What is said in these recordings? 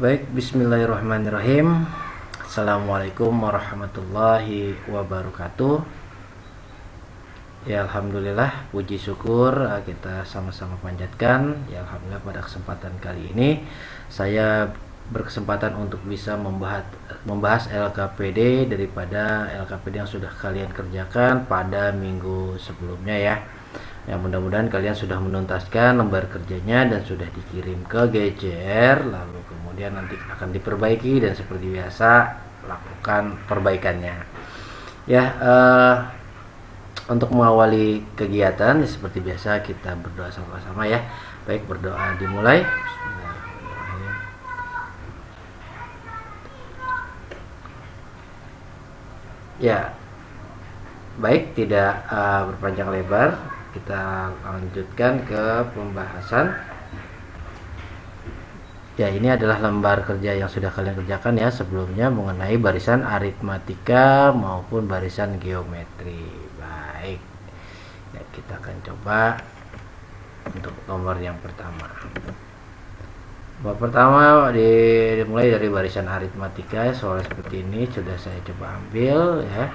Baik, bismillahirrahmanirrahim. Assalamualaikum warahmatullahi wabarakatuh. Ya, alhamdulillah, puji syukur kita sama-sama panjatkan. Ya, alhamdulillah pada kesempatan kali ini saya berkesempatan untuk bisa membahas LKPD daripada LKPD yang sudah kalian kerjakan pada minggu sebelumnya ya. Ya, mudah-mudahan kalian sudah menuntaskan lembar kerjanya dan sudah dikirim ke GCR, lalu kemudian nanti akan diperbaiki dan seperti biasa lakukan perbaikannya. Ya, untuk mengawali kegiatan seperti biasa kita berdoa sama-sama ya. Baik, berdoa dimulai. Ya, baik, tidak berpanjang lebar, kita lanjutkan ke pembahasan. Ya, ini adalah lembar kerja yang sudah kalian kerjakan ya sebelumnya mengenai barisan aritmatika maupun barisan geometri. Baik, ya, kita akan coba untuk nomor yang pertama. Nomor pertama dimulai dari barisan aritmatika. Soal seperti ini sudah saya coba ambil ya.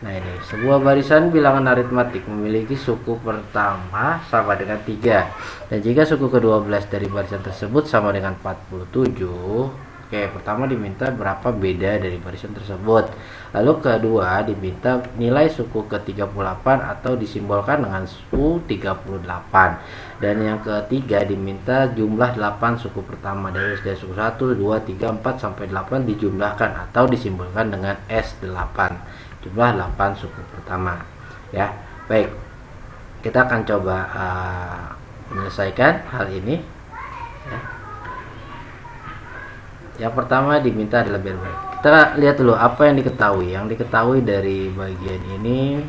Nah, ini sebuah barisan bilangan aritmatik memiliki suku pertama sama dengan 3. Dan jika suku ke-12 dari barisan tersebut sama dengan 47, oke, pertama diminta berapa beda dari barisan tersebut. Lalu kedua diminta nilai suku ke-38 atau disimbolkan dengan suku 38. Dan yang ketiga diminta jumlah 8 suku pertama dari suku 1, 2, 3, 4 sampai 8 dijumlahkan atau disimbolkan dengan S8. Jumlah 8 suku pertama ya. Baik, kita akan coba menyelesaikan hal ini ya. Yang pertama diminta adalah biar baik. Kita lihat dulu apa yang diketahui. Yang diketahui dari bagian ini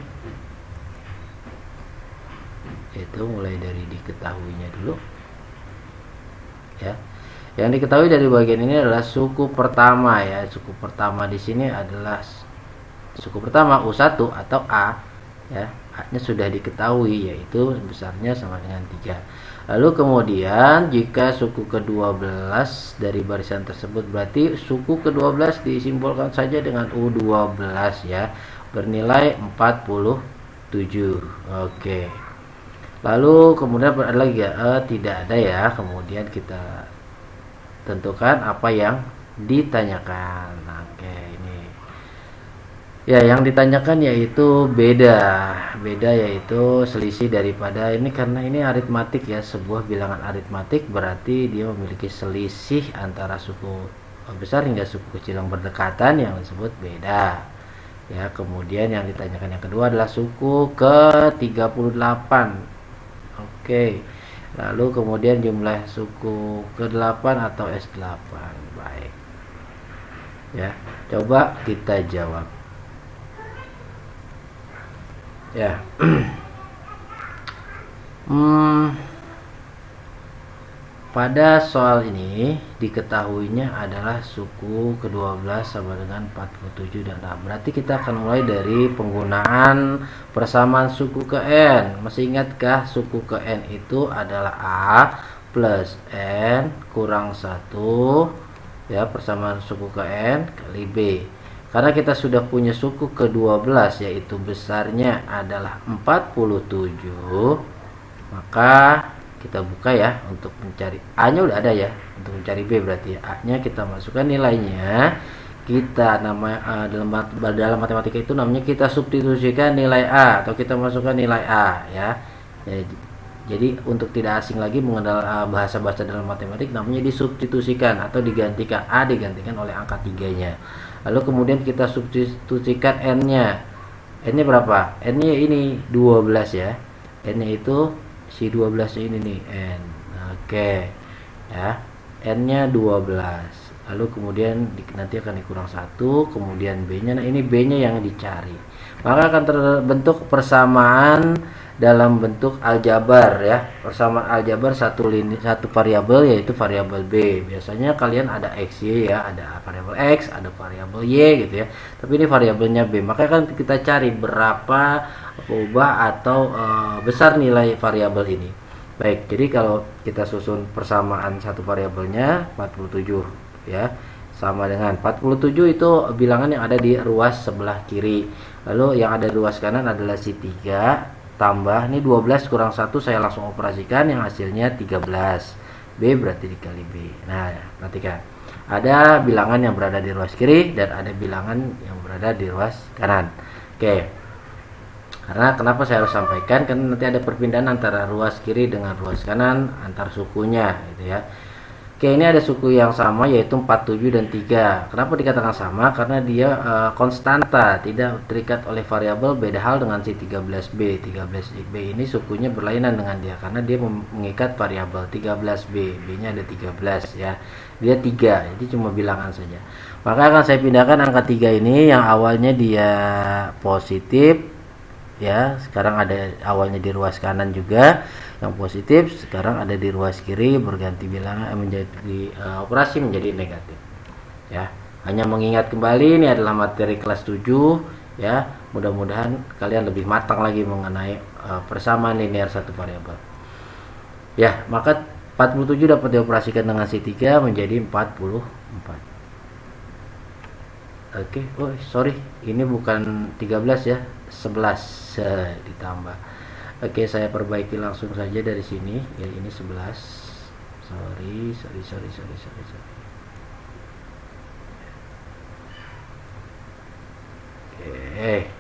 itu mulai dari diketahuinya dulu ya. Yang diketahui dari bagian ini adalah suku pertama ya. Suku pertama di sini adalah suku pertama U1 atau A ya. A-nya sudah diketahui yaitu besarnya sama dengan 3. Lalu kemudian jika suku ke-12 dari barisan tersebut berarti suku ke-12 disimbolkan saja dengan U12 ya, bernilai 47. Oke. Lalu kemudian ada lagi ya, tidak ada ya. Kemudian kita tentukan apa yang ditanyakan. Oke, ini ya, yang ditanyakan yaitu beda yaitu selisih daripada ini, karena ini aritmatik ya, sebuah bilangan aritmatik berarti dia memiliki selisih antara suku besar hingga suku kecil yang berdekatan yang disebut beda ya. Kemudian yang ditanyakan yang kedua adalah suku ke-38. Oke, lalu kemudian jumlah suku ke-8 atau S8. Baik ya, coba kita jawab ya. Pada soal ini diketahuinya adalah suku ke-12 sama dengan 47 dan A. Berarti kita akan mulai dari penggunaan persamaan suku ke N. Masih ingatkah suku ke N itu adalah A plus N kurang 1 ya, persamaan suku ke N kali B. Karena kita sudah punya suku ke-12 yaitu besarnya adalah 47, maka kita buka ya untuk mencari A-nya udah ada ya. Untuk mencari B berarti ya, A-nya kita masukkan nilainya. Kita dalam matematika itu namanya kita substitusikan nilai A atau kita masukkan nilai A ya. Jadi untuk tidak asing lagi mengenal bahasa-bahasa dalam matematik, namanya disubstitusikan atau digantikan. A digantikan oleh angka 3-nya. Lalu kemudian kita substitusikan N-nya. N-nya berapa? N-nya ini 12 ya. N-nya itu si 12 ini nih, N. Oke. Ya. N-nya 12. Lalu kemudian nanti akan dikurang 1, kemudian B-nya. Nah, ini B-nya yang dicari. Maka akan terbentuk persamaan dalam bentuk aljabar ya. Persamaan aljabar satu variabel yaitu variabel B. Biasanya kalian ada X, Y ya, ada variabel X, ada variabel Y gitu ya. Tapi ini variabelnya B. Maka kan kita cari berapa ubah atau besar nilai variabel ini. Baik, jadi kalau kita susun persamaan satu variabelnya 47 ya, sama dengan 47 itu bilangan yang ada di ruas sebelah kiri. Lalu yang ada di ruas kanan adalah si 3 tambah ini 12 kurang 1, saya langsung operasikan yang hasilnya 13. B berarti dikali B. Nah, perhatikan. Ada bilangan yang berada di ruas kiri dan ada bilangan yang berada di ruas kanan. Oke. Karena kenapa saya harus sampaikan? Karena nanti ada perpindahan antara ruas kiri dengan ruas kanan antar sukunya gitu ya. Oke, ini ada suku yang sama yaitu 47 dan 3. Kenapa dikatakan sama? Karena dia konstanta, tidak terikat oleh variabel. Beda hal dengan si 13B. 13B ini sukunya berlainan dengan dia karena dia mengikat variabel 13B. B-nya ada 13 ya. Dia 3, jadi cuma bilangan saja. Maka akan saya pindahkan angka 3 ini yang awalnya dia positif ya, sekarang ada awalnya di ruas kanan juga yang positif, sekarang ada di ruas kiri berganti bilangan menjadi operasi menjadi negatif ya. Hanya mengingat kembali ini adalah materi kelas 7 ya, mudah-mudahan kalian lebih matang lagi mengenai persamaan linear satu variabel ya. Maka 47 dapat dioperasikan dengan si 3 menjadi 44. Oke, oh sorry, ini bukan 13 ya, 11 ditambah. Oke, saya perbaiki langsung saja dari sini. Ya, ini 11. Sorry. Oke.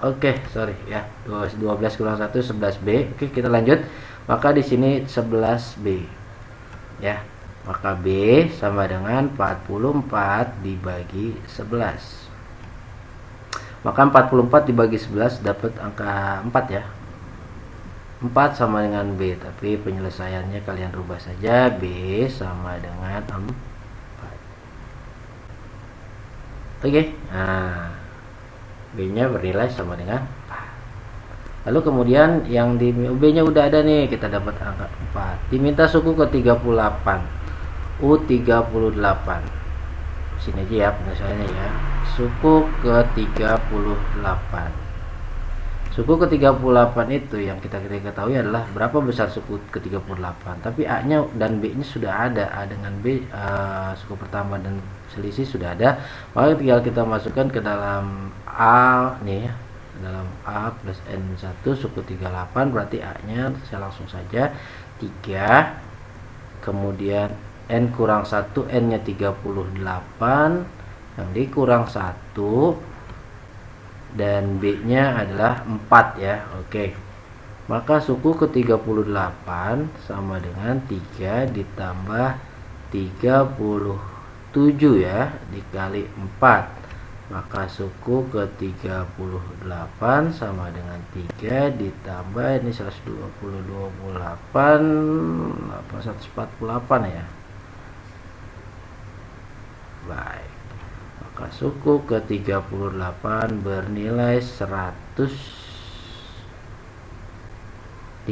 Oke, sorry ya. 12 kurang 1 11B. Oke, kita lanjut. Maka di sini 11B. Ya. Maka B sama dengan 44 dibagi 11. Maka 44 dibagi 11 dapat angka 4 ya. 4 sama dengan B, tapi penyelesaiannya kalian rubah saja. B sama dengan 4. Oke. Nah, B-nya bernilai sama dengan 4. Lalu kemudian yang di B-nya udah ada nih, kita dapat angka 4. Diminta suku ke 38. U38. Sini aja ya penyelesaiannya ya. Suku ke 38. Suku ke 38 itu yang kita ketahui adalah berapa besar suku ke 38. Tapi A-nya dan B-nya sudah ada. A dengan B suku pertama dan selisih sudah ada. Maka tinggal kita masukkan ke dalam A nih ya. Dalam A plus N1 suku 38, berarti A-nya saya langsung saja 3, kemudian N kurang 1, N-nya 38, yang dikurang 1, dan B-nya adalah 4 ya. Oke. Maka suku ke 38 sama dengan 3 ditambah 37 ya, dikali 4. Maka suku ke 38 sama dengan 3 ditambah ini 148 148 ya. Baik. Maka suku ke 38 bernilai 151.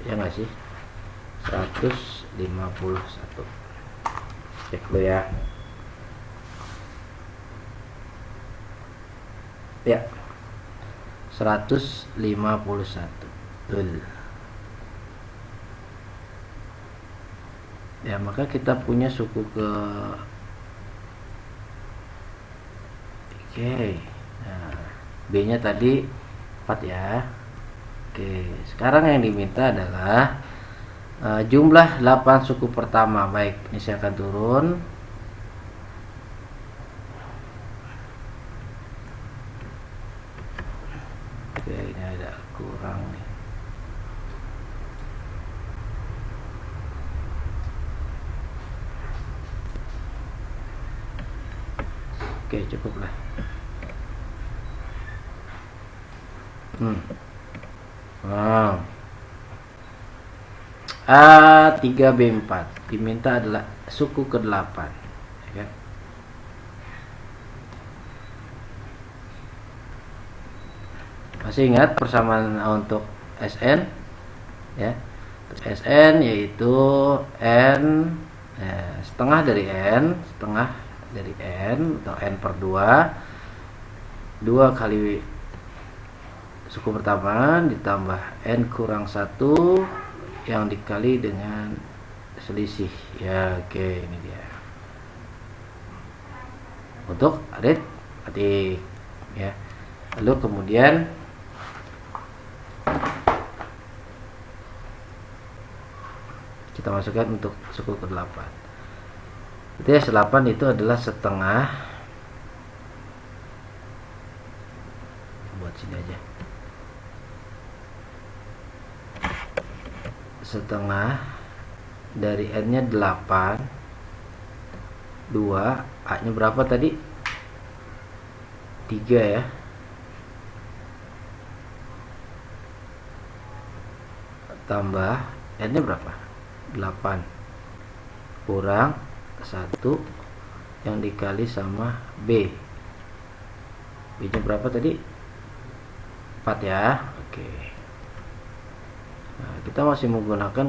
Ya enggak sih? 151. Cek dulu ya. Ya, 151. Betul. Ya, maka kita punya suku ke Oke. Nah, B-nya tadi 4 ya. Oke, sekarang yang diminta adalah jumlah 8 suku pertama. Baik, ini saya akan turun. Oke, ini ada kurang nih. Oke, cukup lah. Wow. A3B4 diminta adalah suku ke-8 ya. Masih ingat persamaan untuk SN ya. SN yaitu N setengah dari N atau N per 2 kali suku pertama ditambah N kurang 1 yang dikali dengan selisih ya. Oke, ini dia untuk aritmatik ya. Lalu kemudian kita masukkan untuk suku ke-8. Itu ya, 8 itu adalah setengah, buat sini aja, setengah dari N nya 8, 2 A nya berapa tadi, 3 ya, tambah N nya berapa, 8 kurang 1 yang dikali sama B nya berapa tadi, 4 ya. Oke. Nah, kita masih menggunakan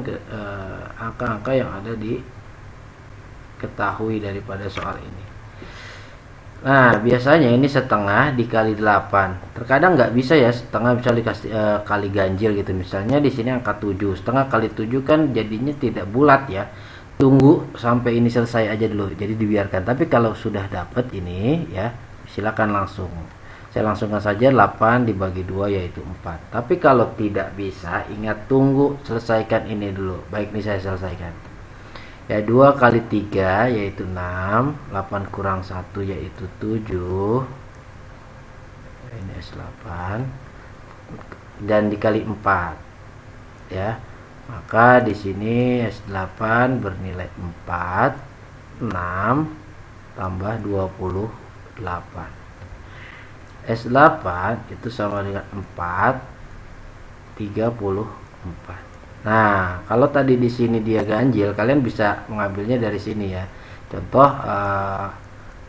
angka-angka yang ada di ketahui daripada soal ini. Nah, biasanya ini setengah dikali 8. Terkadang nggak bisa ya, setengah bisa dikasih kali ganjil gitu. Misalnya di sini angka 7, setengah kali 7 kan jadinya tidak bulat ya. Tunggu sampai ini selesai aja dulu. Jadi dibiarkan. Tapi kalau sudah dapat ini ya, silakan langsung. Saya langsungkan saja 8 dibagi 2 yaitu 4. Tapi kalau tidak bisa, ingat tunggu selesaikan ini dulu. Baik, ini saya selesaikan. Ya, 2 kali 3 yaitu 6, 8 kurang 1 yaitu 7. Ini S8 dan dikali 4 ya. Maka di sini S8 bernilai 4, 6 tambah 28. S8 itu sama dengan 4, 34. Nah, kalau tadi di sini dia ganjil, kalian bisa mengambilnya dari sini ya. Contoh,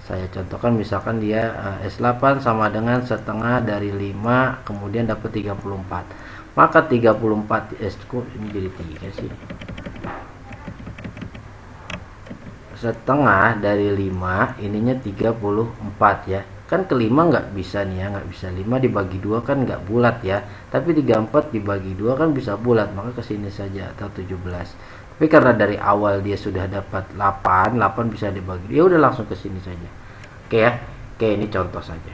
saya contohkan misalkan dia S8 sama dengan setengah dari 5, kemudian dapat 34. Maka 34 kok ini jadi 3 sih. Setengah dari 5, ininya 34 ya. Kan kelima nggak bisa nih ya, nggak bisa. 5 dibagi 2 kan nggak bulat ya, tapi 34 dibagi 2 kan bisa bulat, maka kesini saja, atau 17. Tapi karena dari awal dia sudah dapat 8 bisa dibagi, ya udah langsung ke sini saja. Oke ya. Oke, ini contoh saja.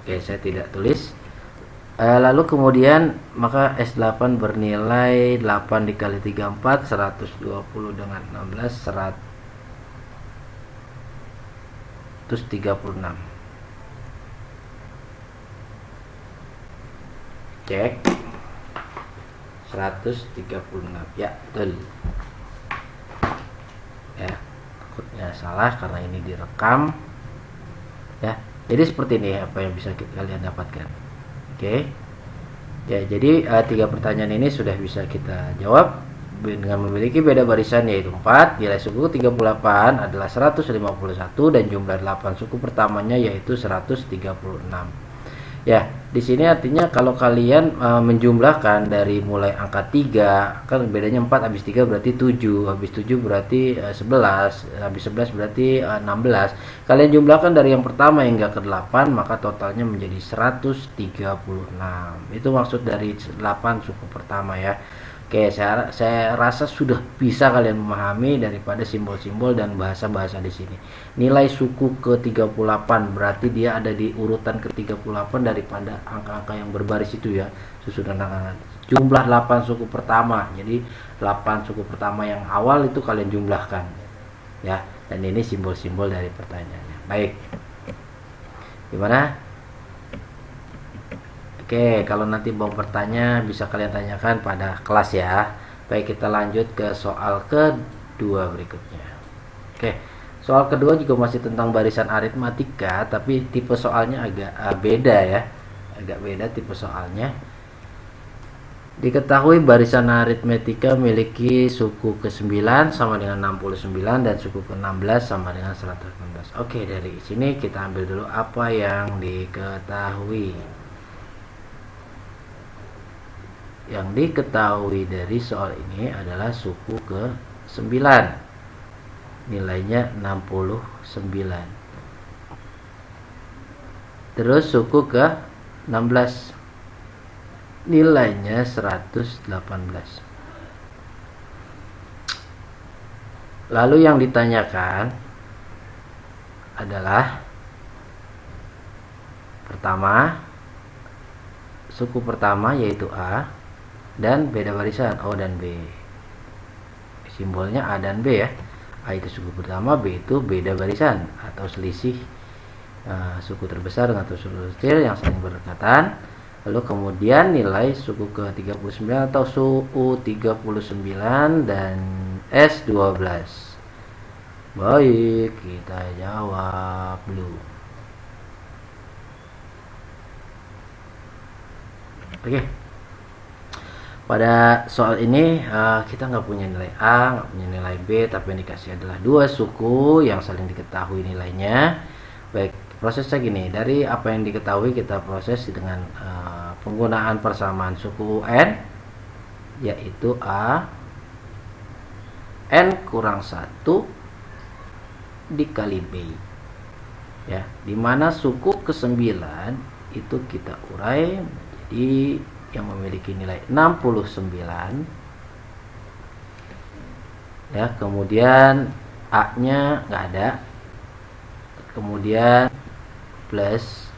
Oke, saya tidak tulis. Lalu kemudian maka S8 bernilai 8 dikali 34, 120 dengan 16, 136. Cek 136 ya, betul ya. Takutnya salah karena ini direkam ya. Jadi seperti ini apa yang bisa kalian dapatkan. Oke ya, jadi 3 pertanyaan ini sudah bisa kita jawab dengan memiliki beda barisan yaitu 4. Nilai suku 38 adalah 151 dan jumlah 8 suku pertamanya yaitu 136. Ya, di sini artinya kalau kalian menjumlahkan dari mulai angka 3, kan bedanya 4 habis 3 berarti 7, habis 7 berarti 11, habis 11 berarti 16. Kalian jumlahkan dari yang pertama hingga ke 8, maka totalnya menjadi 136. Itu maksud dari 8 suku pertama ya. Oke, saya rasa sudah bisa kalian memahami daripada simbol-simbol dan bahasa-bahasa di sini. Nilai suku ke-38 berarti dia ada di urutan ke-38 daripada angka-angka yang berbaris itu ya, susunan angka. Jumlah 8 suku pertama. Jadi 8 suku pertama yang awal itu kalian jumlahkan. Ya, dan ini simbol-simbol dari pertanyaannya. Baik. Gimana? Oke, kalau nanti mau bertanya bisa kalian tanyakan pada kelas ya. Baik, kita lanjut ke soal kedua berikutnya. Oke, soal kedua juga masih tentang barisan aritmatika, tapi tipe soalnya agak beda ya. Agak beda tipe soalnya. Diketahui barisan aritmatika memiliki suku ke-9 sama dengan 69 dan suku ke-16 sama dengan 116. Oke, dari sini kita ambil dulu apa yang diketahui. Yang diketahui dari soal ini adalah suku ke-9, nilainya 69. Terus suku ke 16, nilainya 118. Lalu yang ditanyakan adalah pertama, suku pertama yaitu A dan beda barisan O dan B. Simbolnya A dan B ya. A itu suku pertama, B itu beda barisan atau selisih suku terbesar dengan suku kecil yang saling berdekatan. Lalu kemudian nilai suku ke-39 atau suku 39 dan S12. Baik, kita jawab dulu. Oke. Pada soal ini kita nggak punya nilai A, nggak punya nilai B, tapi yang dikasih adalah dua suku yang saling diketahui nilainya. Baik, prosesnya gini, dari apa yang diketahui kita proses dengan penggunaan persamaan suku N, yaitu A N kurang 1 dikali B, ya, dimana suku ke-9 itu kita urai menjadi yang memiliki nilai 69, ya, kemudian A nya nggak ada, kemudian plus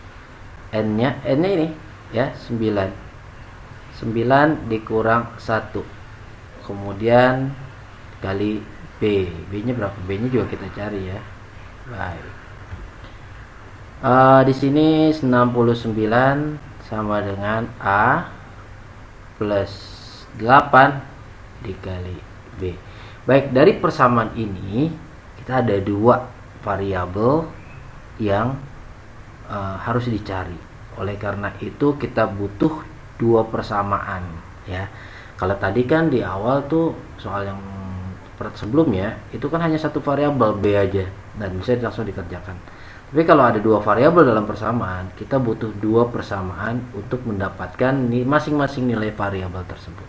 N nya ini ya 9 dikurang 1, kemudian kali B nya berapa, B nya juga kita cari ya. Baik, di sini 69 sama dengan A plus 8 dikali B. Baik, dari persamaan ini kita ada dua variabel yang harus dicari. Oleh karena itu kita butuh dua persamaan ya. Kalau tadi kan di awal tuh soal yang sebelumnya itu kan hanya satu variabel B aja dan bisa langsung dikerjakan. Tapi kalau ada dua variabel dalam persamaan, kita butuh dua persamaan untuk mendapatkan masing-masing nilai variabel tersebut.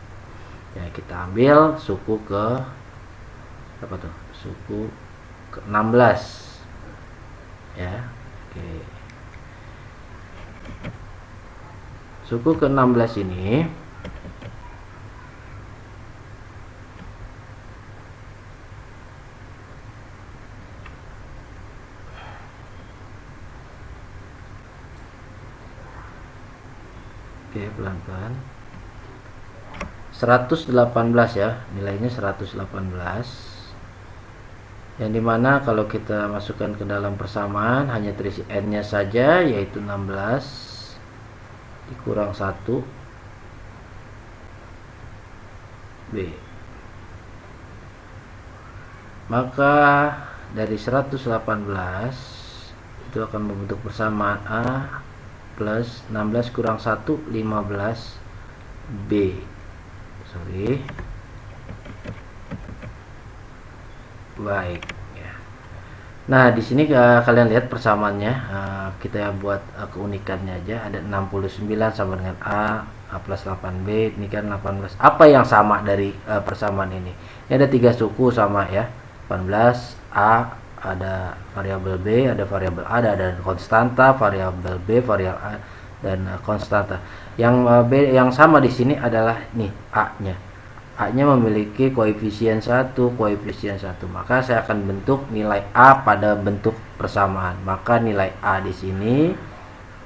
Ya, kita ambil suku ke apa tuh? Suku ke 16. Ya. Oke. Suku ke 16 ini pelan-pelan 118 ya, nilainya 118, yang dimana kalau kita masukkan ke dalam persamaan hanya terisi N nya saja, yaitu 16 dikurang 1 B, maka dari 118 itu akan membentuk persamaan A plus 16 kurang 1 15 B. Baik ya. Nah, di sini kalian lihat persamaannya, kita buat keunikannya aja. Ada 69 sama dengan A plus 8B, ini kan 18. Apa yang sama dari persamaan ini? Ini ada tiga suku sama ya. 18 A, ada variabel B, ada variabel A, ada konstanta, variabel B, variabel A dan konstanta. Yang B yang sama di sini adalah nih A-nya. A-nya memiliki koefisien 1, koefisien 1. Maka saya akan bentuk nilai A pada bentuk persamaan. Maka nilai A di sini,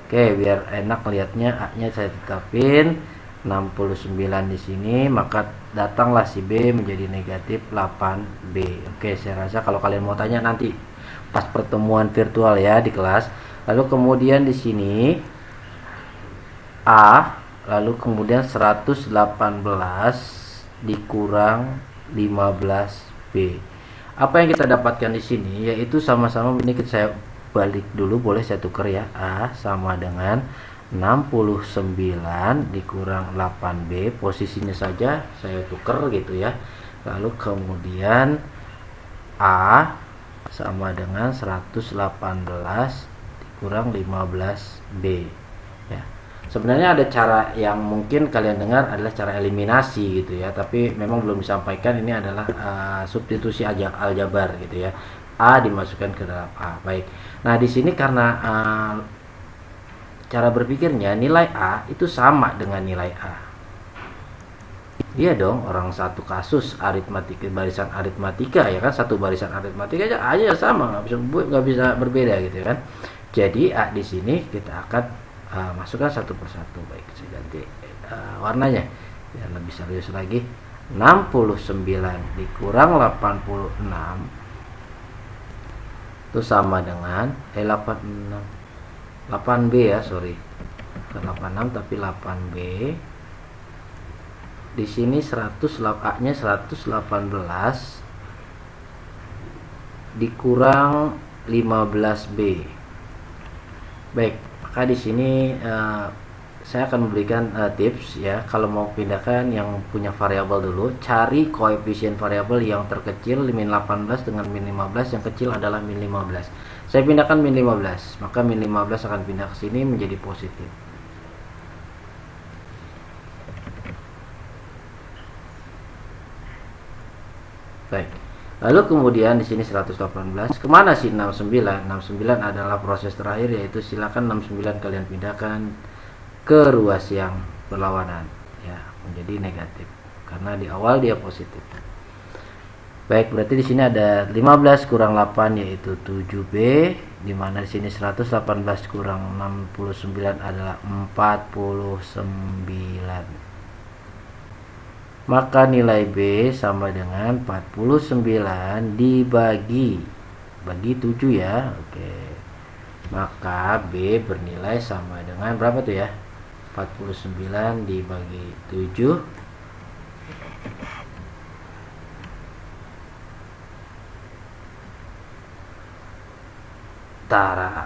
oke, biar enak lihatnya, A-nya saya tetapin 69 di sini, maka datanglah si B menjadi negatif 8B. Oke, saya rasa kalau kalian mau tanya nanti pas pertemuan virtual ya di kelas. Lalu kemudian di sini A, lalu kemudian 118 dikurang 15B. Apa yang kita dapatkan di sini yaitu sama-sama, ini saya balik dulu, boleh saya tukar ya. A sama dengan 69 dikurang 8B, posisinya saja saya tukar gitu ya. Lalu kemudian A sama dengan 118 dikurang 15B ya. Sebenarnya ada cara yang mungkin kalian dengar adalah cara eliminasi gitu ya, tapi memang belum disampaikan. Ini adalah substitusi aljabar gitu ya. A dimasukkan ke dalam A. Baik. Nah, di sini karena cara berpikirnya nilai A itu sama dengan nilai A. Iya dong, orang satu kasus aritmatika, barisan aritmatika ya kan, satu barisan aritmatika aja A-nya sama, nggak bisa berbeda gitu kan. Jadi A di sini kita akan masukkan satu persatu. Baik, saya ganti warnanya biar lebih serius lagi. 69 dikurang 86 itu sama dengan 8B ya, sorry, bukan 86 tapi 8B. Di sini 100, A-nya 118 dikurang 15B. Baik, maka di sini saya akan memberikan tips ya, kalau mau pindahkan yang punya variabel dulu, cari koefisien variabel yang terkecil min 18 dengan min 15, yang kecil adalah min 15. Saya pindahkan min 15, maka min 15 akan pindah ke sini menjadi positif. Baik. Lalu kemudian di sini 118, kemana sih 69? 69 adalah proses terakhir, yaitu silakan 69 kalian pindahkan ke ruas yang berlawanan ya, menjadi negatif karena di awal dia positif. Baik, berarti di sini ada 15 kurang 8 yaitu 7B, di mana di sini 118 kurang 69 adalah 49. Maka nilai B sama dengan 49 dibagi 7 ya. Oke. Maka B bernilai sama dengan berapa tuh ya? 49 dibagi 7 Tara,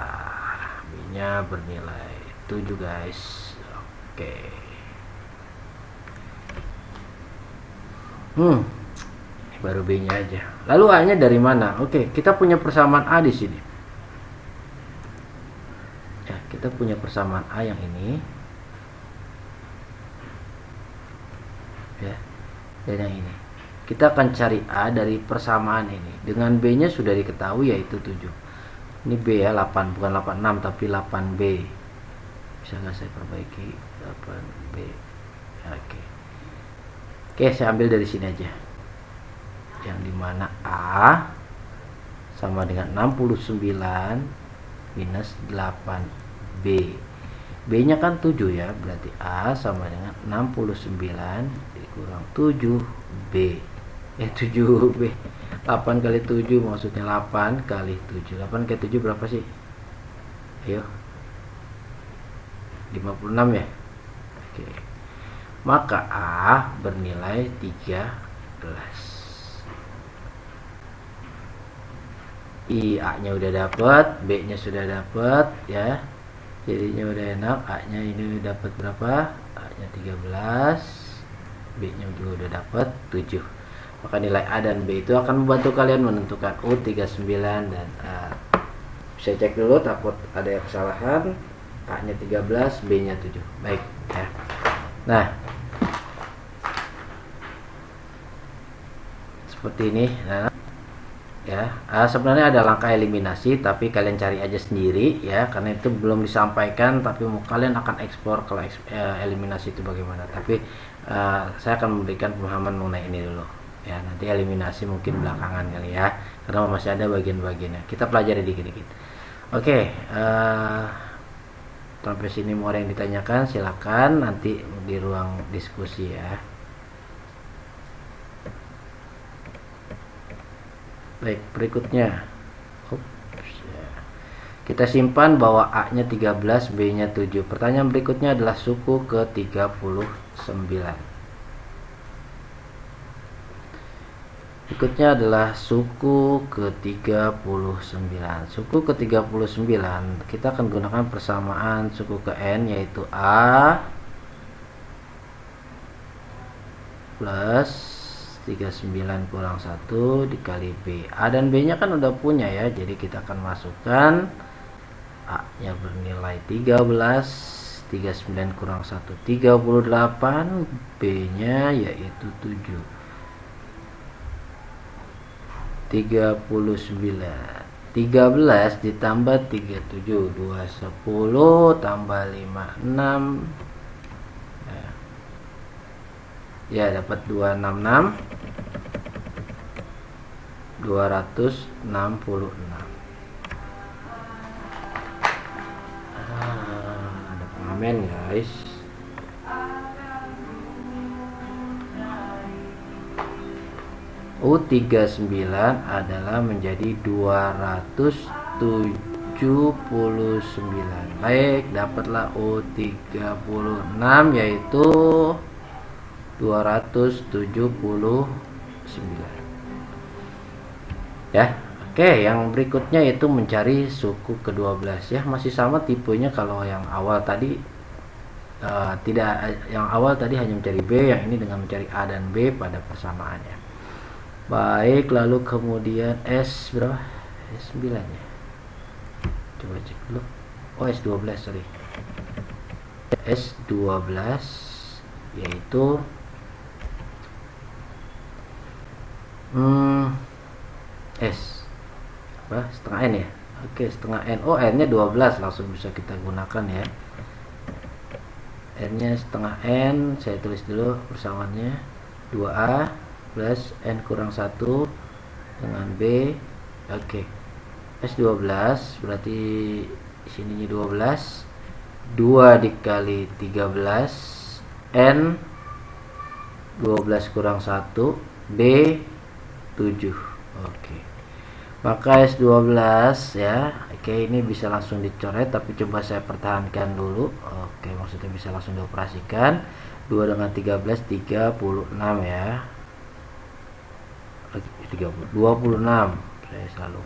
B-nya bernilai 7 guys. Oke. Baru B-nya aja. Lalu A-nya dari mana? Oke, kita punya persamaan A di sini. Ya, kita punya persamaan A yang ini. Ya, dan yang ini. Kita akan cari A dari persamaan ini. Dengan B-nya sudah diketahui yaitu 7. Ini B ya, 8, bukan 86 tapi 8B. Bisa nggak saya perbaiki? 8B. Oke. Oke, saya ambil dari sini aja. Yang dimana A sama dengan 69 minus 8B. B-nya kan 7 ya, berarti A sama dengan 69 dikurang 7B. 7B. 8 kali 7 maksudnya 8 kali 7. 8 kali 7 berapa sih? Ayo. 56 ya. Oke. Maka A bernilai 13. A-nya udah dapat, B-nya sudah dapat ya. Jadinya udah enak. A-nya ini dapat berapa? A-nya 13. B-nya juga udah dapat 7. Maka nilai A dan B itu akan membantu kalian menentukan U39 dan A. Bisa cek dulu, takut ada yang kesalahan. A-nya 13, B-nya 7. Baik ya. Nah, seperti ini. Nah, ya, sebenarnya ada langkah eliminasi, tapi kalian cari aja sendiri ya, karena itu belum disampaikan. Tapi kalian akan eksplor kalau eliminasi itu bagaimana. Tapi saya akan memberikan pemahaman mengenai ini dulu ya. Nanti eliminasi mungkin belakangan kali ya, karena masih ada bagian-bagiannya. Kita pelajari dikit-dikit. Oke, sampai sini mau ada yang ditanyakan silakan nanti di ruang diskusi ya. Baik, berikutnya kita simpan bahwa A-nya 13, B-nya 7. Pertanyaan berikutnya adalah suku ke-39. Berikutnya adalah suku ke-39. Suku ke-39 kita akan gunakan persamaan suku ke N, yaitu A plus 39 kurang 1 dikali B. A dan B nya kan udah punya ya, jadi kita akan masukkan. A nya bernilai 13, 39 kurang 1 38, B nya yaitu 7 39. 13 ditambah 37, 210 tambah 56 ya dapat 266, 266. Ada pengamen guys. U39 adalah menjadi 279. Baik, dapatlah U36 yaitu 279. Ya. Oke, yang berikutnya itu mencari suku ke-12 ya, masih sama tipenya. Kalau yang awal tadi tidak, yang awal tadi hanya mencari B, yang ini dengan mencari A dan B pada persamaannya. Baik, lalu kemudian S berapa? S9 ya. Coba cek dulu. Oh, S12, sorry. S12 yaitu S apa? Setengah N ya. Oke, setengah N. Oh, N-nya 12, langsung bisa kita gunakan ya. N-nya setengah N, saya tulis dulu persamaannya 2A plus N kurang 1 dengan B. Oke. S12 berarti sininya 12, 2 dikali 13 N 12 kurang 1 B 7. Oke, maka S12 ya. Oke, ini bisa langsung dicoret, tapi coba saya pertahankan dulu. Oke, maksudnya bisa langsung dioperasikan. 2 dengan 13 36 ya. 26 saya selalu.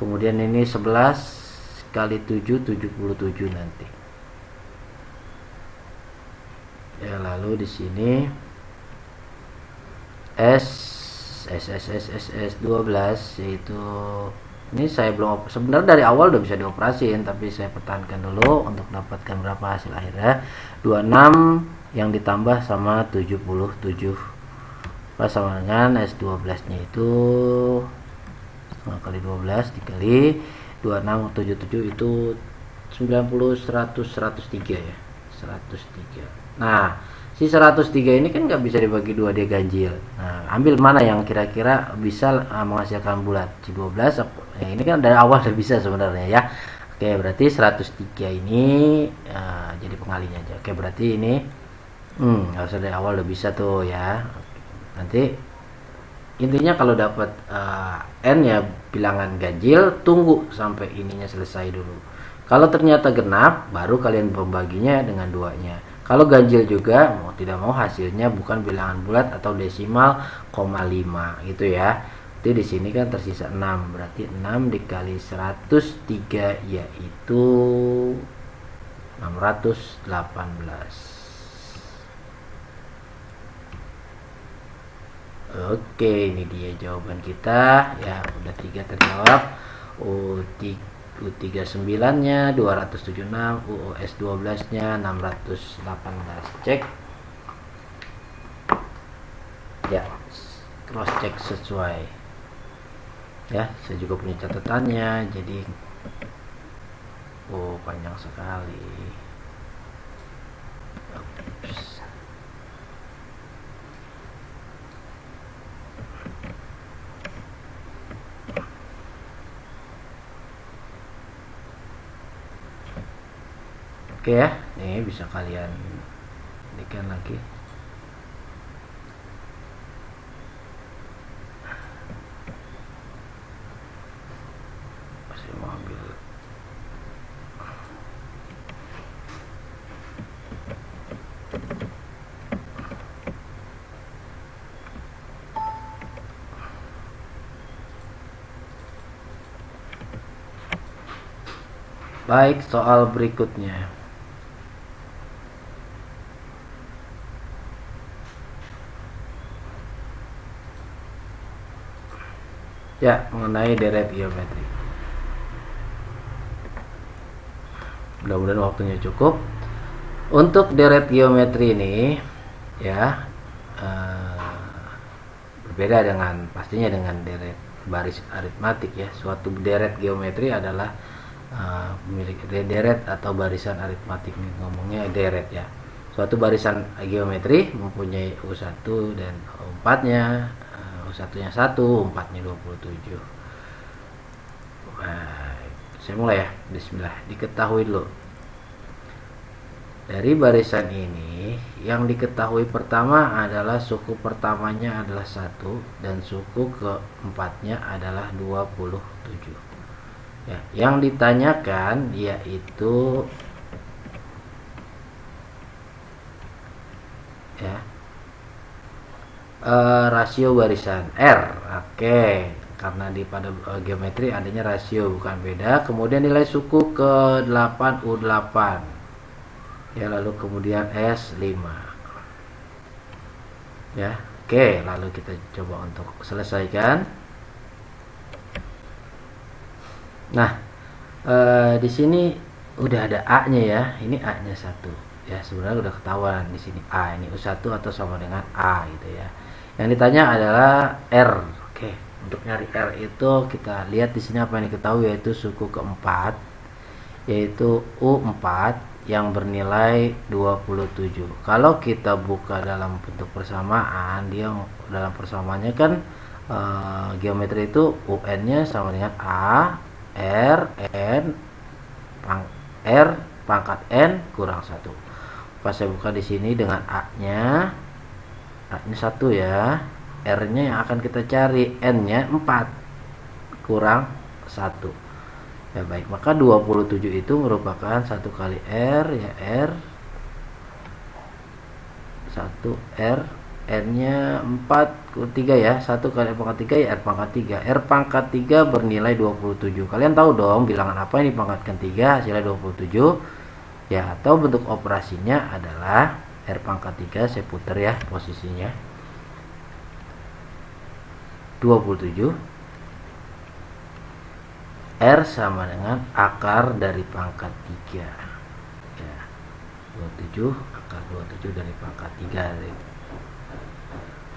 Kemudian ini 11 kali 7 77 nanti ya. Lalu di sini S 12 yaitu ini saya belum, sebenarnya dari awal udah bisa dioperasiin, tapi saya pertahankan dulu untuk dapatkan berapa hasil akhirnya. 26 yang ditambah sama 77 sama dengan S12 nya itu setengah kali 12 dikali 26 77 itu 90 100 103 ya, 103. Nah, si 103 ini kan nggak bisa dibagi 2, dia ganjil. Nah, ambil mana yang kira-kira bisa menghasilkan bulat. Si 12 ya, ini kan dari awal udah bisa sebenarnya ya. Oke, berarti 103 ini jadi pengalinya aja. Oke, berarti ini harusnya dari awal udah bisa tuh ya. Nanti intinya kalau dapat N ya bilangan ganjil, tunggu sampai ininya selesai dulu. Kalau ternyata genap, baru kalian membaginya dengan 2-nya. Kalau ganjil juga, mau tidak mau hasilnya bukan bilangan bulat atau desimal, 0,5 gitu ya. Jadi di sini kan tersisa 6, berarti 6 dikali 103 yaitu 618. Oke, ini dia jawaban kita ya, udah 3 terjawab. U39 nya 276, US12 nya 618. Cek ya, cross check sesuai ya. Saya juga punya catatannya, jadi panjang sekali. Oops. Oke ya, ini bisa kalian bikin lagi. Masih mau ambil. Baik, soal berikutnya. Ya, mengenai deret geometri. Mudah-mudahan waktunya cukup. Untuk deret geometri ini ya berbeda dengan pastinya dengan deret baris aritmatik ya. Suatu deret geometri adalah memiliki deret atau barisan aritmatik, nih ngomongnya deret ya. Suatu barisan geometri mempunyai U1 dan U4-nya, U1-nya 1, U4-nya 27. Baik, saya mulai ya. Bismillah. Diketahui dulu. Dari barisan ini yang diketahui pertama adalah suku pertamanya adalah 1 dan suku keempatnya adalah 27. Ya, yang ditanyakan yaitu ya rasio barisan R. Oke, karena di pada geometri adanya rasio bukan beda. Kemudian nilai suku ke 8 U8 ya, lalu kemudian S5 ya. Oke, lalu kita coba untuk selesaikan. Nah, di sini udah ada A-nya ya. Ini A-nya 1 ya, sebenarnya udah ketahuan di sini A ini U1 atau sama dengan A gitu ya. Yang ditanya adalah R. Oke, untuk nyari R itu kita lihat di sini apa yang diketahui, yaitu suku keempat, yaitu U4 yang bernilai 27. Kalau kita buka dalam bentuk persamaan, dia dalam persamaannya kan geometri itu UN-nya sama dengan A R pangkat N kurang 1. Pas saya buka di sini dengan A-nya 1 ya. R-nya yang akan kita cari, N-nya 4 kurang 1. Ya baik, maka 27 itu merupakan 1 kali R ya, R 1 R, N-nya 4 3 ya, 1 kali R pangkat 3 ya, R pangkat 3. R pangkat 3 bernilai 27. Kalian tahu dong bilangan apa ini pangkatkan 3 hasilnya 27 ya, atau bentuk operasinya adalah R pangkat 3, saya putar ya posisinya 27. R sama dengan akar dari pangkat 3 ya, 27 akar 27 dari pangkat 3.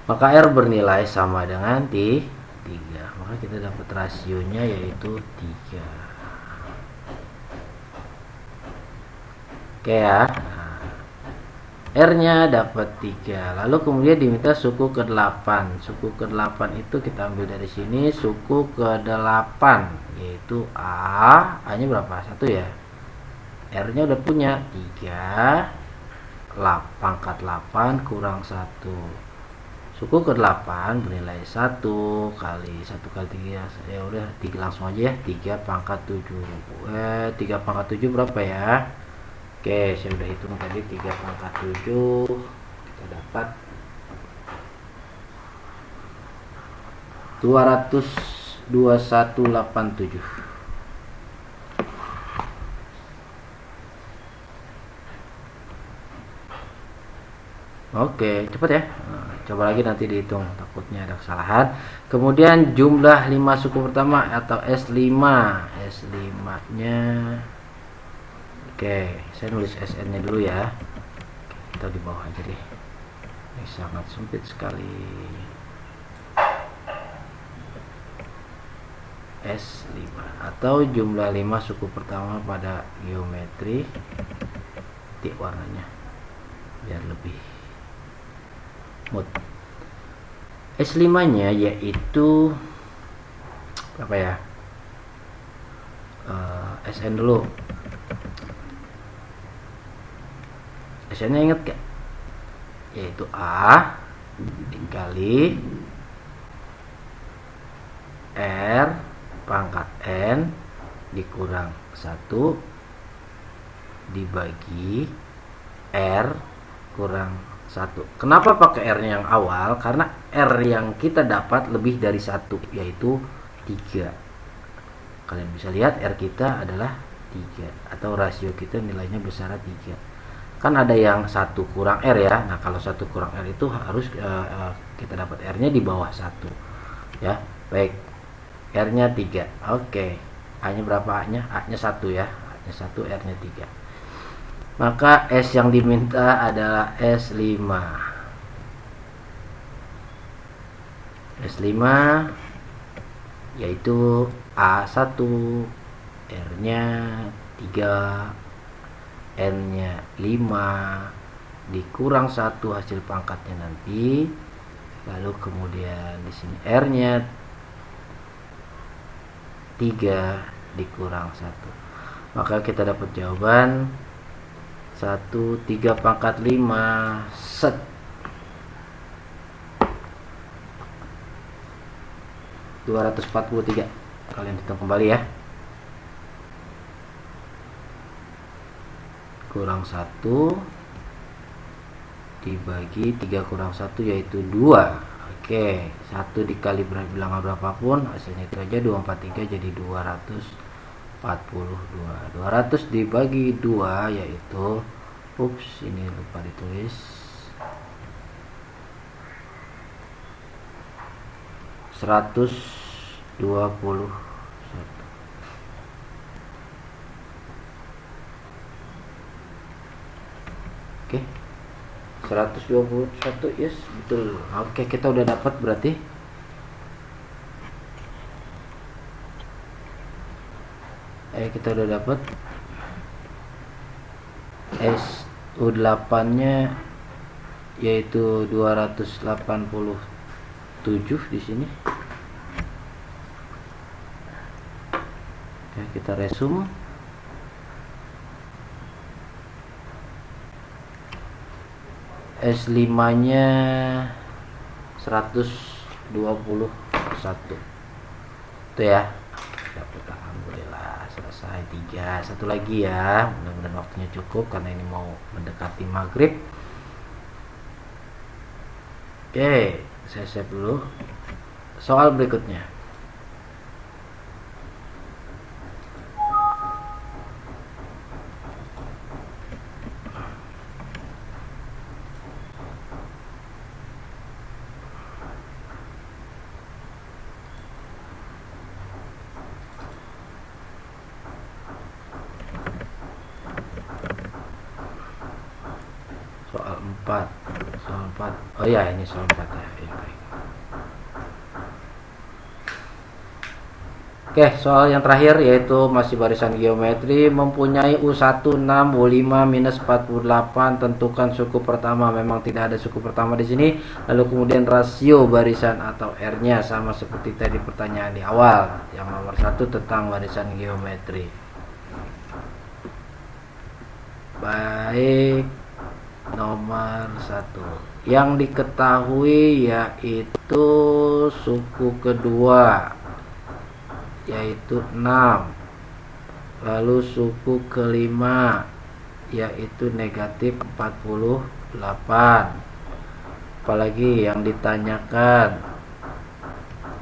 Maka R bernilai sama dengan 3. Maka kita dapat rasionya yaitu 3. Oke ya. R-nya dapat 3. Lalu kemudian diminta suku ke-8. Suku ke-8 itu kita ambil dari sini, suku ke-8 yaitu A. A-nya berapa? 1 ya. R-nya udah punya 3. Pangkat 8 kurang 1. Suku ke-8 bernilai 1 kali 1 kali 3. Ya udah 3 langsung aja ya. 3 pangkat 7. 3 pangkat 7 berapa ya? Oke, saya udah hitung tadi 3 pangkat 7. Kita dapat 22187. Oke, cepat ya. Coba lagi nanti dihitung, takutnya ada kesalahan. Kemudian jumlah 5 suku pertama atau S5. S5-nya oke, saya nulis SN-nya dulu ya. Kita di bawah aja deh. Ini sangat sempit sekali. S5 atau jumlah 5 suku pertama pada geometri. Titik warnanya biar lebih mood. S5-nya yaitu apa ya? SN dulu. SN-nya ingat gak? Yaitu A dikali R pangkat N dikurang 1 dibagi R kurang 1. Kenapa pakai R-nya yang awal? Karena R yang kita dapat lebih dari 1, yaitu 3. Kalian bisa lihat R kita adalah 3, atau rasio kita nilainya besar 3. Kan ada yang 1 kurang R ya. Nah, kalau 1 kurang R itu harus kita dapat R-nya di bawah 1 ya. Baik, R-nya 3. Oke, A-nya berapa? A-nya 1 ya. A-nya 1, R-nya 3. Maka S yang diminta adalah S5. S5 yaitu A1, R-nya 3, N-nya 5, dikurang 1 hasil pangkatnya nanti. Lalu kemudian di sini R-nya 3 dikurang 1. Maka kita dapat jawaban 1, 3 pangkat 5 set. (243). Kalian hitung kembali ya. Kurang 1 dibagi 3 kurang 1 yaitu 2. Oke, 1 dikali bilangan berapapun hasilnya itu aja, 243 jadi 242. 200 dibagi 2 yaitu, ini lupa ditulis, 121. Oke, 121, yes, betul. Oke, kita udah dapat berarti. Kita udah dapat SU8 nya yaitu 287 di sini. Oke, kita resume. S5 nya 121. Itu ya. Dapat, alhamdulillah selesai 3. Satu lagi ya, mudah-mudahan waktunya cukup karena ini mau mendekati maghrib. Oke, saya save dulu. Soal berikutnya. Soal 4. Oh ya, ini soal 4 ya. Baik. Oke, soal yang terakhir yaitu masih barisan geometri, mempunyai U1 6, U5 minus 48. Tentukan suku pertama. Memang tidak ada suku pertama di sini. Lalu kemudian rasio barisan atau R-nya sama seperti tadi pertanyaan di awal. Yang nomor 1 tentang barisan geometri. Baik. Nomor 1 yang diketahui yaitu suku kedua yaitu 6, lalu suku kelima yaitu negatif 48. Apalagi yang ditanyakan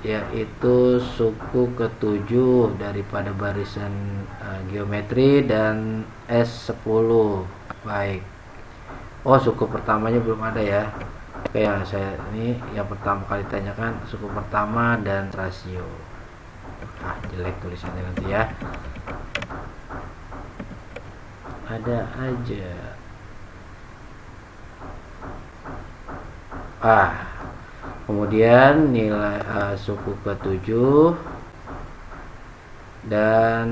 yaitu suku ketujuh daripada barisan geometri dan S10. Baik. Oh, suku pertamanya belum ada ya. Oke, yang saya ini yang pertama kali tanyakan suku pertama dan rasio. Jelek tulisannya nanti ya. Ada aja. Kemudian nilai suku ketujuh dan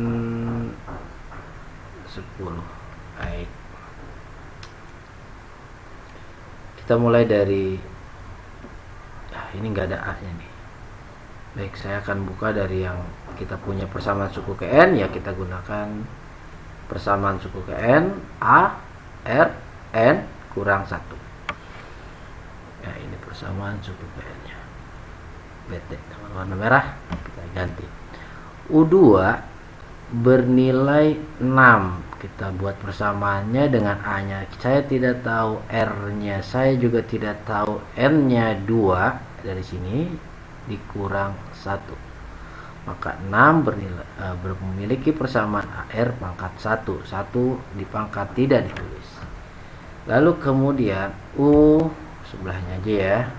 10. Baik. Kita mulai dari ini nggak ada A nya nih. Baik, saya akan buka dari yang kita punya persamaan suku ke N. Ya, kita gunakan persamaan suku ke N, A, R, N kurang 1. Ya, ini persamaan suku ke N nya. BT warna merah, kita ganti. U2 bernilai 6. Kita buat persamaannya dengan A nya. Saya tidak tahu R nya, saya juga tidak tahu N nya 2. Dari sini dikurang 1, maka 6 memiliki persamaan AR pangkat 1. 1 dipangkat tidak ditulis. Lalu kemudian U sebelahnya aja ya.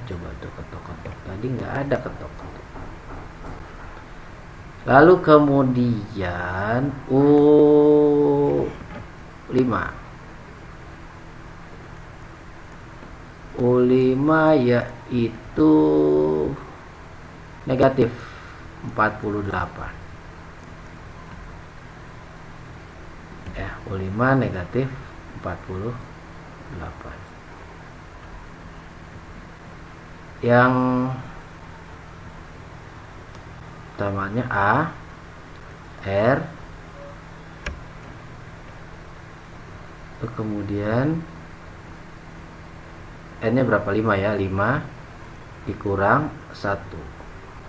Coba tuh ketok-ketok, tadi nggak ada ketok-ketok. Lalu kemudian U5. U5 yaitu negatif 48 ya. U5 negatif 48. Yang utamanya A, R, kemudian N nya berapa? 5 ya, 5 dikurang 1,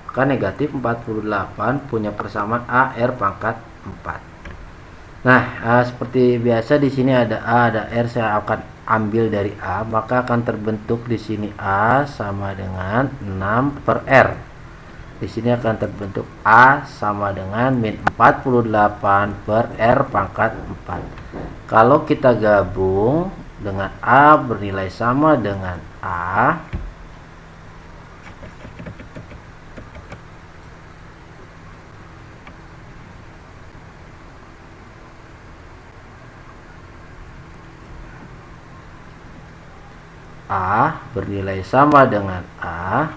maka negatif 48 punya persamaan A, R pangkat 4. Nah, seperti biasa di sini ada A, ada R, saya akan ambil dari A, maka akan terbentuk di sini A sama dengan 6 per R. Di sini akan terbentuk A sama dengan min 48 per R pangkat 4. Kalau kita gabung dengan A bernilai sama dengan A, bernilai sama dengan A,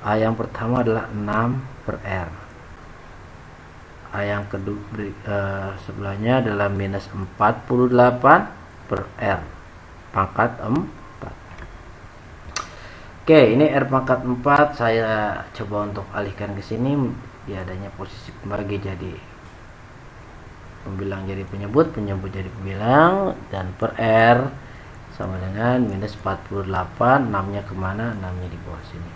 A yang pertama adalah 6 per R. A yang kedua sebelahnya adalah minus 48 per R pangkat 4. Oke, ini R pangkat 4 saya coba untuk alihkan ke sini, dia adanya posisi pembagi jadi pembilang jadi penyebut, penyebut jadi pembilang, dan per R sama dengan minus 48, 6 nya kemana? 6 nya di bawah sini.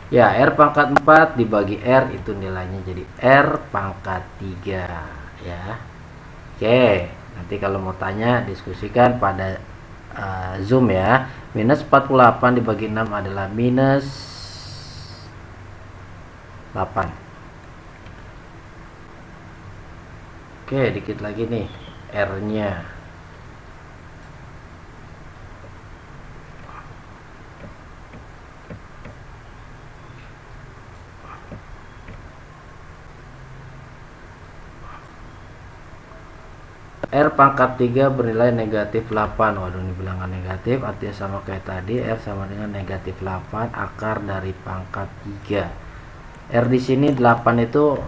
Ya, R pangkat 4 dibagi R itu nilainya jadi R pangkat 3 ya. Oke, nanti kalau mau tanya diskusikan pada Zoom ya. Minus 48 dibagi 6 adalah minus 8. Oke, dikit lagi nih R nya. R pangkat 3 bernilai negatif 8. Waduh, ini bilangan negatif, artinya sama kayak tadi, R sama dengan negatif 8 akar dari pangkat 3. R di sini 8 itu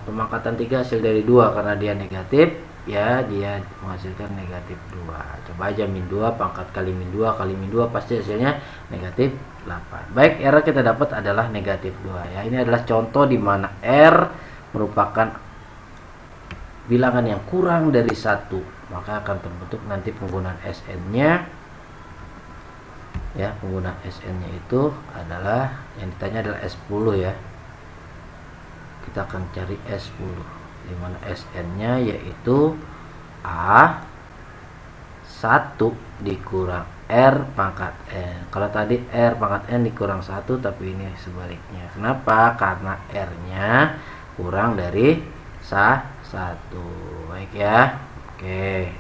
pemangkatan 3 hasil dari 2 karena dia negatif ya, dia menghasilkan negatif 2. Coba aja min 2 pangkat kali min 2 kali min 2 pasti hasilnya negatif 8. Baik, R kita dapat adalah negatif 2 ya. Ini adalah contoh di mana R merupakan bilangan yang kurang dari 1, maka akan terbentuk nanti penggunaan SN-nya ya. Penggunaan SN-nya itu adalah yang ditanya adalah S10 ya. Kita akan cari S10 di mana SN-nya yaitu A 1 dikurang R pangkat N. Kalau tadi R pangkat N dikurang 1, tapi ini sebaliknya. Kenapa? Karena R-nya kurang dari 1. Baik ya. Oke.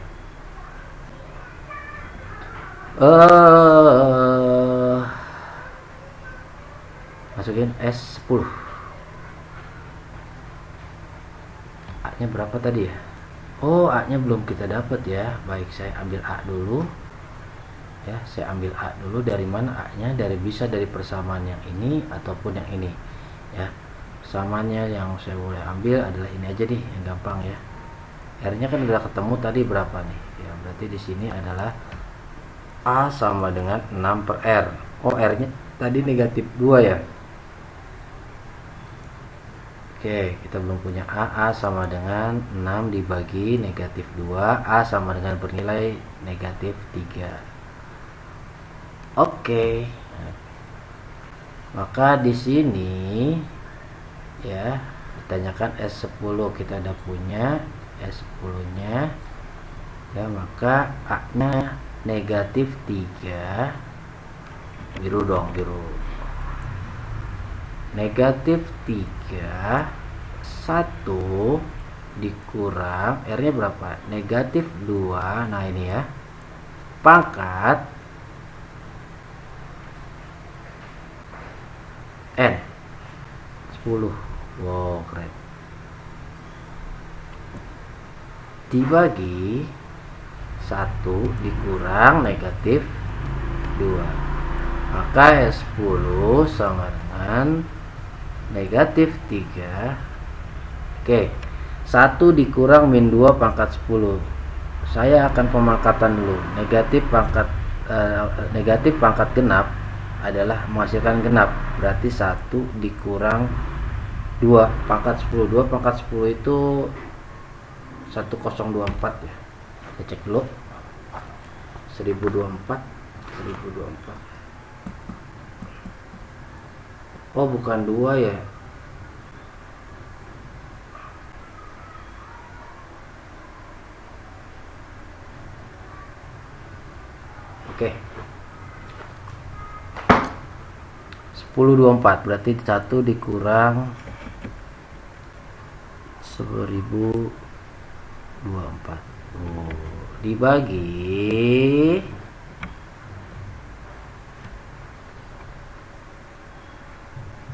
Masukin S10. A-nya berapa tadi ya? Oh, A-nya belum kita dapat ya. Baik, saya ambil A dulu. Ya, saya ambil A dulu. Dari mana A-nya? Bisa dari persamaan yang ini ataupun yang ini. Ya. Persamanya yang saya boleh ambil adalah ini aja nih, yang gampang ya. R-nya kan udah ketemu tadi berapa nih? Ya, berarti di sini adalah A sama dengan 6 per R. Oh, R-nya tadi negatif 2 ya. Oke, kita belum punya A. A sama dengan 6 dibagi negatif 2. A sama dengan bernilai negatif 3. Oke. Maka di sini ya, ditanyakan S10 kita udah punya S10 nya ya, maka A nya negatif 3, biru dong, biru, negatif 3 1 dikurang R nya berapa? Negatif 2. Nah ini ya, pangkat N 10. Wow, keren. dibagi 1 dikurang negatif 2, maka S10 sama dengan negatif 3. Oke, 1 dikurang min 2 pangkat 10. Saya akan pemangkatan dulu. Negatif pangkat genap adalah menghasilkan genap, berarti 1 dikurang 2 pangkat 10. 2 pangkat 10 itu 1024 ya. Kita cek dulu. 1024. Oh, bukan 2 ya. Oke. 1024 berarti 1 dikurang 1024. Dibagi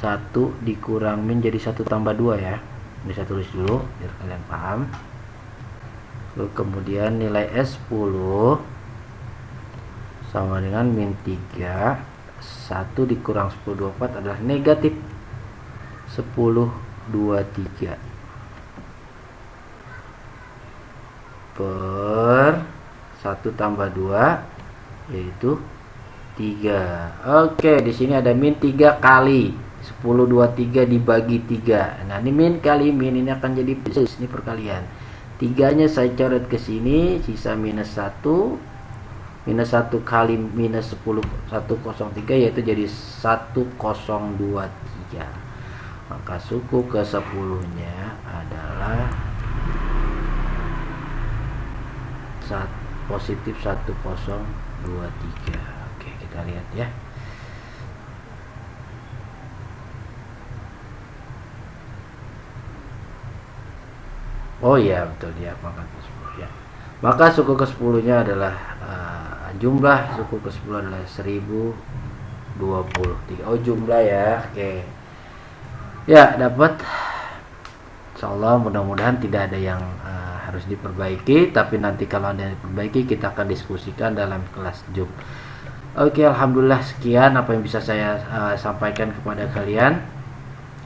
1 dikurang min jadi 1 tambah 2 ya. Ini saya tulis dulu biar kalian paham. Lalu kemudian nilai S10 sama dengan min 3. 1 dikurang 1024 adalah negatif 1023 per 1 tambah 2 yaitu 3. Oke, di sini ada min 3 kali 1023 dibagi 3. Nah, ini min kali min ini akan jadi plus, ini perkalian. 3-nya saya coret ke sini, sisa minus 1. Minus 1 kali minus 10 103 yaitu jadi 1023. Maka suku ke 10-nya adalah positif 1023. Oke, kita lihat ya. Oh iya, betul ya, pangkat ke-10 ya. Maka suku ke-10-nya adalah jumlah suku ke-10 adalah 1023. Oh, jumlah ya. Oke. Ya, dapat. Insyaallah mudah-mudahan tidak ada yang harus diperbaiki, tapi nanti kalau ada yang diperbaiki kita akan diskusikan dalam kelas Zoom. Oke, alhamdulillah sekian apa yang bisa saya sampaikan kepada kalian.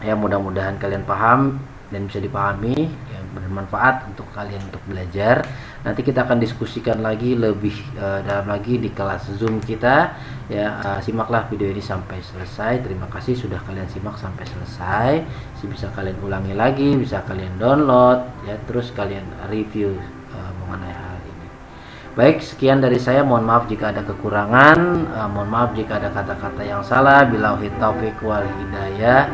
Ya, mudah-mudahan kalian paham dan bisa dipahami, yang bermanfaat untuk kalian untuk belajar. Nanti kita akan diskusikan lagi lebih dalam lagi di kelas Zoom kita ya. Simaklah video ini sampai selesai. Terima kasih sudah kalian simak sampai selesai. Bisa kalian ulangi lagi, bisa kalian download ya, terus kalian review mengenai hal ini. Baik, sekian dari saya. Mohon maaf jika ada kekurangan, mohon maaf jika ada kata-kata yang salah. Billahi taufiq wal hidayah.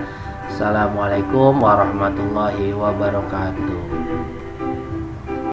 Assalamualaikum warahmatullahi wabarakatuh.